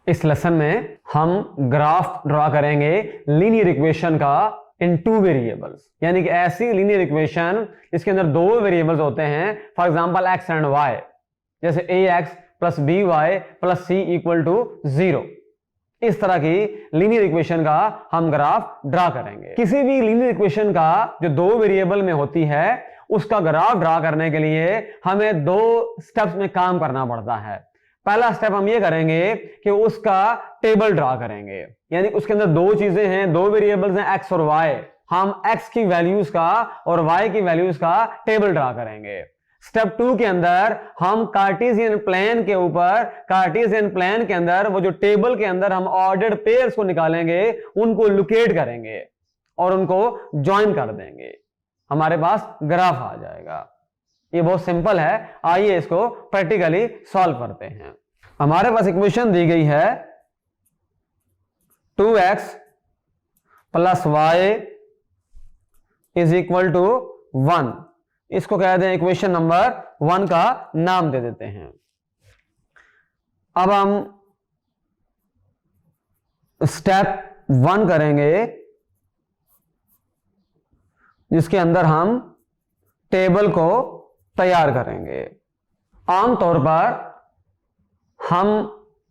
इस लेसन में हम ग्राफ ड्रॉ करेंगे लीनियर इक्वेशन का इन 2 वेरिएबल्स, यानी कि ऐसी लीनियर इक्वेशन इसके अंदर 2 वेरिएबल्स होते हैं, for example x and y, जैसे ax plus by plus c equal to 0। इस तरह की लीनियर इक्वेशन का हम ग्राफ ड्रा करेंगे। किसी भी लीनियर इक्वेशन का जो 2 वेरिएबल में होती है उसका ग्राफ ड्रा करने के लिए हमें 2 स्टेप्स में काम करना पड़ता है। पहला स्टेप हम ये करेंगे कि उसका टेबल ड्रा करेंगे, यानी उसके अंदर 2 चीजें हैं, 2 वेरिएबल्स हैं x और y। हम x की वैल्यूज का और y की वैल्यूज का टेबल ड्रा करेंगे। स्टेप 2 के अंदर हम कार्टेशियन प्लेन के ऊपर, कार्टेशियन प्लेन के अंदर वो जो टेबल के अंदर हम ऑर्डर्ड पेयर्स को निकालेंगे, उनको लोकेट करेंगे और उनको ज्वाइन कर देंगे, हमारे पास ग्राफ आ जाएगा। ये बहुत सिंपल है, आइए इसको प्रैक्टिकली सॉल्व करते हैं। हमारे पास इक्वेशन दी गई है 2x plus y is equal to 1। इसको कह दें इक्वेशन नंबर 1 का नाम दे देते हैं। अब हम स्टेप 1 करेंगे जिसके अंदर हम टेबल को तैयार करेंगे। आमतौर पर हम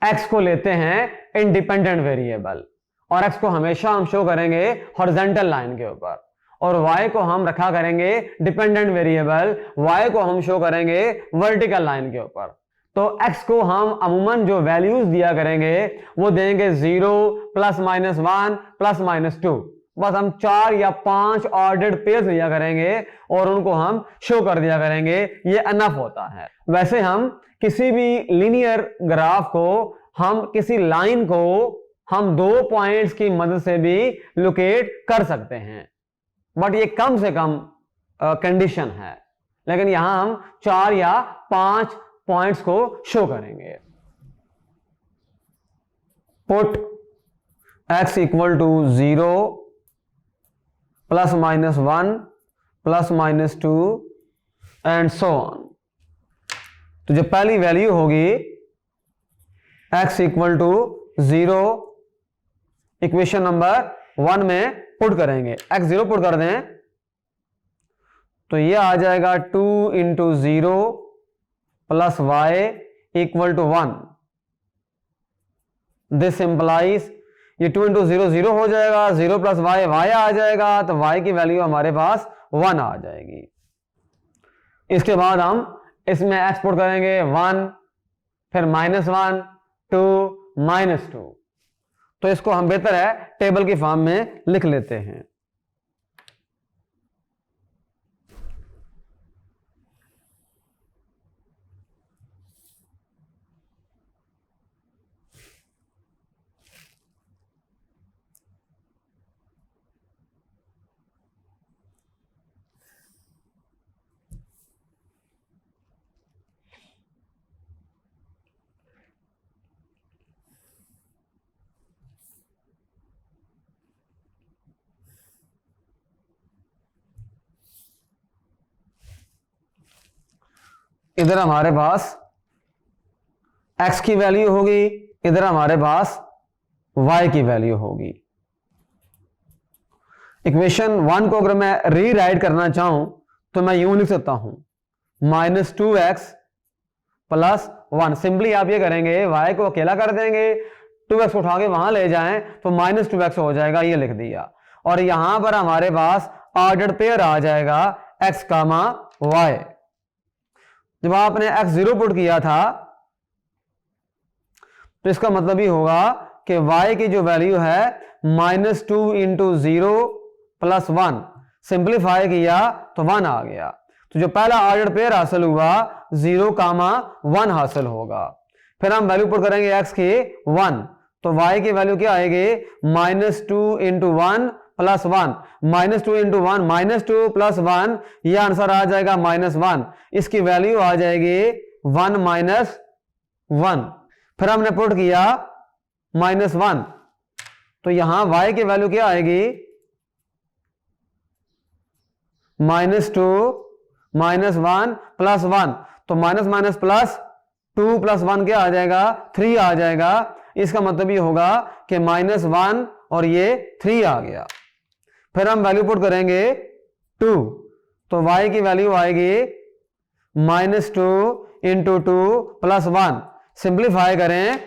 x को लेते हैं इंडिपेंडेंट वेरिएबल और x को हमेशा हम शो करेंगे हॉरिजॉन्टल लाइन के ऊपर, और y को हम रखा करेंगे डिपेंडेंट वेरिएबल, y को हम शो करेंगे वर्टिकल लाइन के ऊपर। तो x को हम अमूमन जो वैल्यूज दिया करेंगे वो देंगे 0 प्लस माइनस 1 प्लस माइनस 2। बस हम 4 या 5 ऑर्डर्ड पेयर्स लिया करेंगे और उनको हम शो कर दिया करेंगे, ये अनफ होता है। वैसे हम किसी भी लीनियर ग्राफ को, हम किसी लाइन को हम 2 पॉइंट्स की मदद से भी लोकेट कर सकते हैं, बट ये कम से कम कंडीशन है, लेकिन यहां हम 4 या 5 पॉइंट्स को शो करेंगे। Put x equal to 0 plus minus 1 plus minus 2 and so on. तो जो पहली वैल्यू होगी x equal to 0 equation number 1 में पुट करेंगे, x 0 पुट कर दें तो ये आ जाएगा 2 into 0 plus y equal to 1। This implies ये 2 इंटू 0 0 हो जाएगा, 0 प्लस y y आ जाएगा, तो y की वैल्यू हमारे पास 1 आ जाएगी। इसके बाद हम इसमें x पुट करेंगे 1, फिर -1 2 -2। तो इसको हम बेहतर है टेबल की फॉर्म में लिख लेते हैं। इधर हमारे पास x की वैल्यू होगी, इधर हमारे पास y की वैल्यू होगी। इक्वेशन 1 को अगर मैं रीराइट करना चाहूं तो मैं यूं लिख सकता हूं -2x प्लस 1। सिंपली आप ये करेंगे, y को अकेला कर देंगे, 2x उठा के वहां ले जाएं तो -2x हो जाएगा, ये लिख दिया। और यहां पर हमारे पास ऑर्डर्ड पेयर आ जाएगा x, y। जब आपने x 0 पुट किया था तो इसका मतलब ही होगा कि y की जो वैल्यू है -2 इंटू 0 प्लस 1, सिंप्लीफाई किया तो 1 आ गया। तो जो पहला ऑर्डर पेयर हासिल हुआ 0, 1 हासिल होगा। फिर हम वैल्यू पुट करेंगे x की 1, तो y की वैल्यू क्या आएगी -2 इंटू 1 प्लस 1, -2 इंटू 1 -2 प्लस 1, यह आंसर आ जाएगा -1। इसकी वैल्यू आ जाएगी 1 -1। फिर हमने पुट किया -1, तो यहां y की वैल्यू क्या आएगी -2 -1 प्लस 1, तो माइनस माइनस प्लस 2 प्लस 1 क्या आ जाएगा 3 आ जाएगा। इसका मतलब ये होगा कि -1 और ये 3 आ गया। फिर हम वैल्यू पुट करेंगे 2, तो y की वैल्यू आएगी -2 इंटू 2 प्लस 1। सिंप्लीफाई करें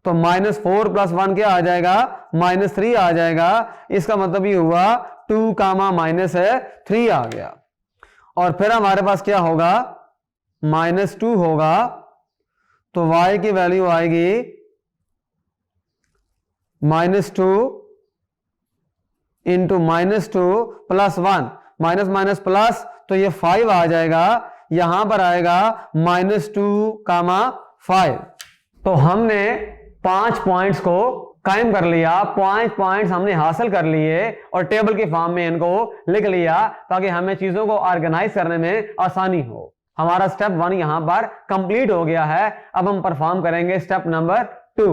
तो -4 प्लस 1 क्या आ जाएगा, -3 आ जाएगा। इसका मतलब ये हुआ 2 कामा माइनस है 3 आ गया। और फिर हमारे पास क्या होगा, -2 होगा, तो y की वैल्यू आएगी -2 into -2 plus 1, minus minus plus, तो ये 5 आ जाएगा। यहां पर आएगा -2 कामा 5। तो हमने 5 पॉइंट्स को कायम कर लिया, 5 पॉइंट्स हमने हासिल कर लिए और टेबल के फॉर्म में इनको लिख लिया ताकि हमें चीजों को ऑर्गेनाइज करने में आसानी हो। हमारा स्टेप 1 यहां पर कंप्लीट हो गया है। अब हम परफॉर्म करेंगे स्टेप नंबर 2।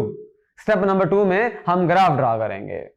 स्टेप नंबर 2 में हम ग्राफ ड्रा करेंगे।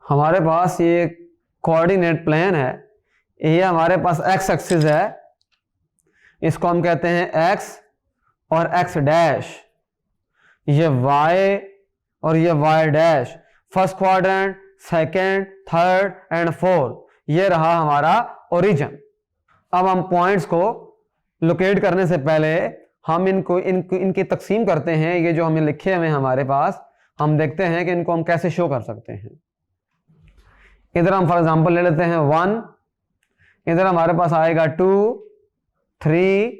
हमारे पास ये कोऑर्डिनेट प्लेन है, ये हमारे पास एक्स एक्सिस है, इसको हम कहते हैं एक्स और एक्स डैश। ये वाई और ये Y dash, first quadrant, second, third and fourth, ये रहा हमारा ओरिजिन। अब हम पॉइंट्स को लोकेट करने से पहले हम इनकी तकसीम करते हैं। ये जो हमें लिखे हुए हैं हमारे पास, हम देखते हैं कि इनको हम कैसे शो कर सकते हैं। इधर हम फॉर एग्जांपल ले लेते हैं 1, इधर हमारे पास आएगा 2, 3,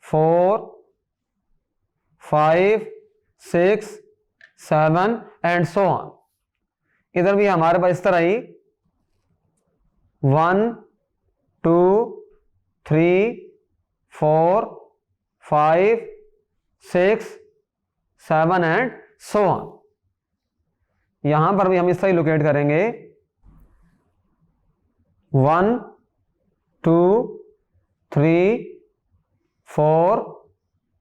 4, 5, 6, 7 एंड सो ऑन। इधर भी हमारे पास इस तरह ही 1, 2, 3, 4, 5, 6, 7 एंड सो ऑन। यहां पर भी हम इस तरह ही लोकेट करेंगे 1, 2, 3, 4,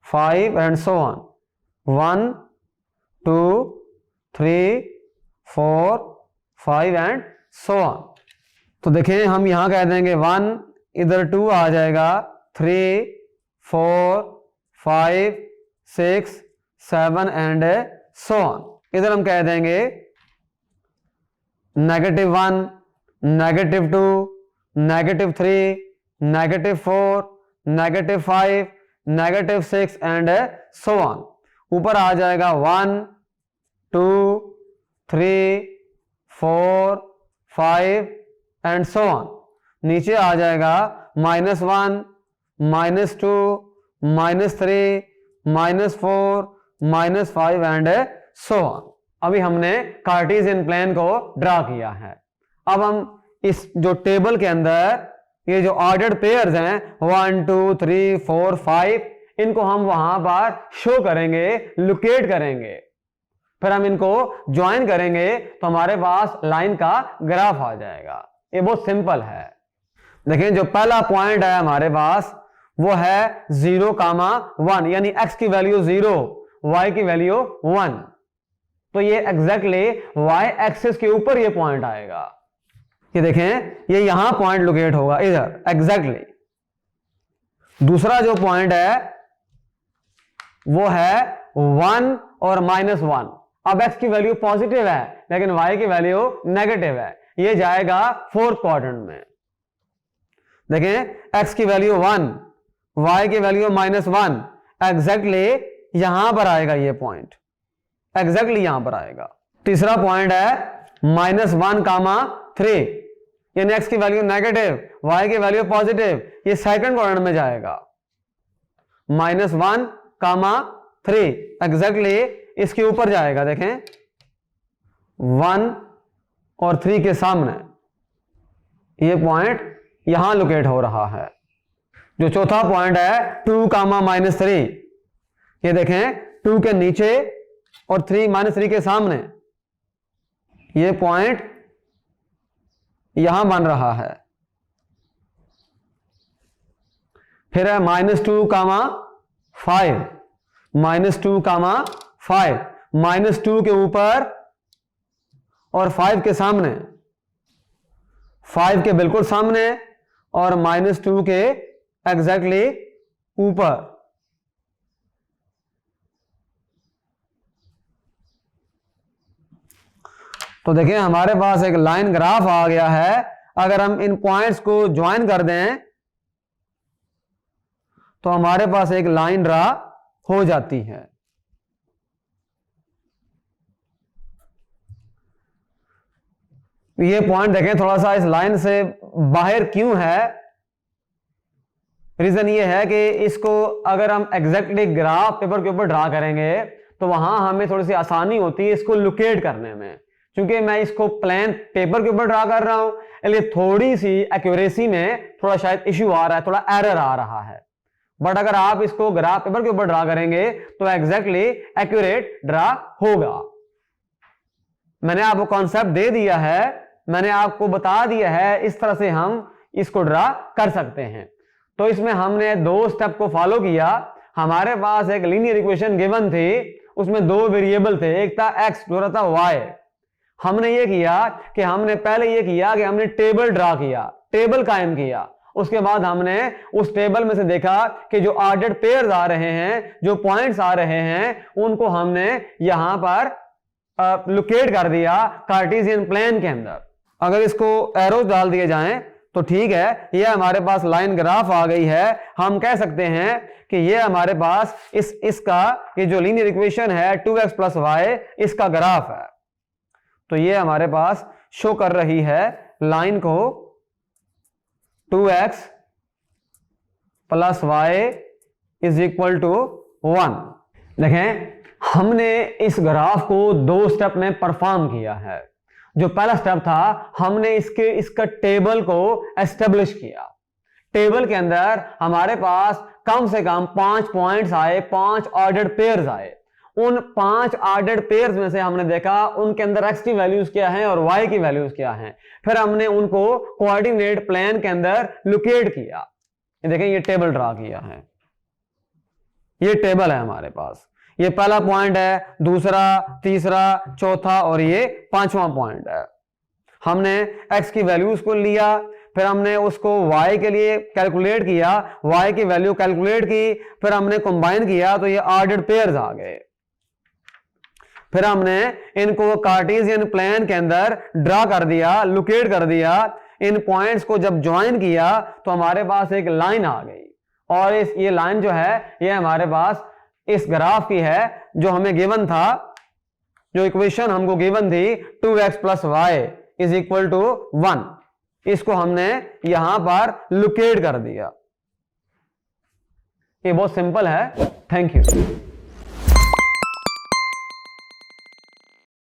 5 and so on. 1, 2, 3, 4, 5 and so on. तो देखें हम यहां कह देंगे 1, इधर 2 आ जाएगा, 3, 4, 5, 6, 7 एंड सो ऑन। इधर हम कह देंगे -1, -2, -3, -4, -5, -6 एंड सो ऑन। ऊपर आ जाएगा 1, 2, 3, 4, 5 एंड सो ऑन। नीचे आ जाएगा -1, -2, -3, -4, -5 एंड सो ऑन। अभी हमने कार्टेशियन प्लेन को ड्रा किया है। अब हम इस जो टेबल के अंदर ये जो ऑर्डर्ड पेयर्स हैं 1, 2, 3, 4, 5, इनको हम वहां पर शो करेंगे, लोकेट करेंगे। फिर हम इनको ज्वाइन करेंगे तो हमारे पास लाइन का ग्राफ आ जाएगा। ये बहुत सिंपल है। देखिए जो पहला पॉइंट है हमारे पास वो है 0,1, यानी x की वैल्यू 0, y की वैल्यू 1। तो ये एग्जैक्टली y एक्सिस के ऊपर ये पॉइंट आएगा। ये देखें ये यहां पॉइंट लोकेट होगा, इधर एग्जैक्टली। दूसरा जो पॉइंट है वो है 1 और -1। अब x की वैल्यू पॉजिटिव है लेकिन y की वैल्यू नेगेटिव है, ये जाएगा फोर्थ क्वाड्रेंट में। देखें x की वैल्यू 1, y की वैल्यू -1, एग्जैक्टली यहां पर आएगा ये पॉइंट, एग्जैक्टली यहां पर आएगा। तीसरा पॉइंट है -1,3, यानी x की वैल्यू नेगेटिव, y की वैल्यू पॉजिटिव, ये सेकंड क्वाड्रेंट में जाएगा। -1, 3 एग्जैक्टली इसके ऊपर जाएगा। देखें 1 और 3 के सामने ये पॉइंट यहां लोकेट हो रहा है। जो चौथा पॉइंट है 2, -3, ये देखें 2 के नीचे और -3 के सामने ये पॉइंट यहां बन रहा है। फिर है -2, 5, -2, 5, -2 के ऊपर और 5 के सामने, 5 के बिल्कुल सामने और -2 के एग्जैक्टली ऊपर। तो देखिए हमारे पास एक लाइन ग्राफ आ गया है। अगर हम इन पॉइंट्स को ज्वाइन कर दें तो हमारे पास एक लाइन ड्रा हो जाती है। ये पॉइंट देखें थोड़ा सा इस लाइन से बाहर क्यों है। रीजन ये है कि इसको अगर हम एग्जैक्टली ग्राफ पेपर के ऊपर ड्रा करेंगे तो वहां हमें थोड़ी सी आसानी होती है इसको लोकेट करने में, क्योंकि मैं इसको प्लेन पेपर के ऊपर ड्रा कर रहा हूं, इसलिए थोड़ी सी एक्यूरेसी में थोड़ा शायद इश्यू आ रहा है, थोड़ा एरर आ रहा है। बट अगर आप इसको ग्राफ पेपर के ऊपर ड्रा करेंगे तो एग्जैक्टली एक्यूरेट ड्रा होगा। मैंने आपको कॉन्सेप्ट दे दिया है, मैंने आपको बता दिया है इस तरह से हम इसको ड्रा कर सकते हैं। तो इसमें हमने 2 स्टेप को फॉलो किया। हमारे पास एक लीनियर इक्वेशन गिवन थी, उसमें 2 वेरिएबल थे, एक था x दूसरा था y। हमने ये किया कि हमने पहले ये किया कि हमने टेबल ड्रा किया, टेबल कायम किया। उसके बाद हमने उस टेबल में से देखा कि जो ऑर्डर्ड पेयर्स आ रहे हैं, जो पॉइंट्स आ रहे हैं, उनको हमने यहां पर लोकेट कर दिया कार्टेशियन प्लेन के अंदर। अगर इसको एरोज डाल दिए जाएं तो ठीक है, ये हमारे पास लाइन ग्राफ आ गई है। हम कह सकते हैं कि ये हमारे पास इसका ये जो लीनियर इक्वेशन है 2x + y इसका ग्राफ है। तो ये हमारे पास शो कर रही है लाइन को 2x + y = 1। देखें हमने इस ग्राफ को 2 स्टेप में परफॉर्म किया है। जो पहला स्टेप था हमने इसका टेबल को एस्टेब्लिश किया। टेबल के अंदर हमारे पास कम से कम 5 पॉइंट्स आए, 5 ऑर्डर्ड पेयर्स आए। उन 5 ऑर्डर्ड पेयर्स में से हमने देखा उनके अंदर x की वैल्यूज क्या हैं और y की वैल्यूज क्या हैं। फिर हमने उनको कोऑर्डिनेट प्लेन के अंदर लोकेट किया। ये देखें ये टेबल ड्रा किया है, ये टेबल है हमारे पास। ये पहला पॉइंट है, दूसरा, तीसरा, चौथा और ये 5वां पॉइंट है। हमने x की वैल्यूज को लिया, फिर हमने उसको y के लिए कैलकुलेट किया, y की वैल्यू कैलकुलेट की, फिर हमने कंबाइन किया तो ये ऑर्डर्ड पेयर्स आ गए। फिर हमने इनको कार्टेशियन प्लेन के अंदर ड्रा कर दिया, लोकेट कर दिया। इन पॉइंट्स को जब ज्वाइन किया तो हमारे पास एक लाइन आ गई, और ये लाइन जो है ये हमारे पास इस ग्राफ की है जो हमें गिवन था, जो इक्वेशन हमको गिवन थी 2x + y = 1। इसको हमने यहां पर लोकेट कर दिया। ये बहुत सिंपल है। Thank you.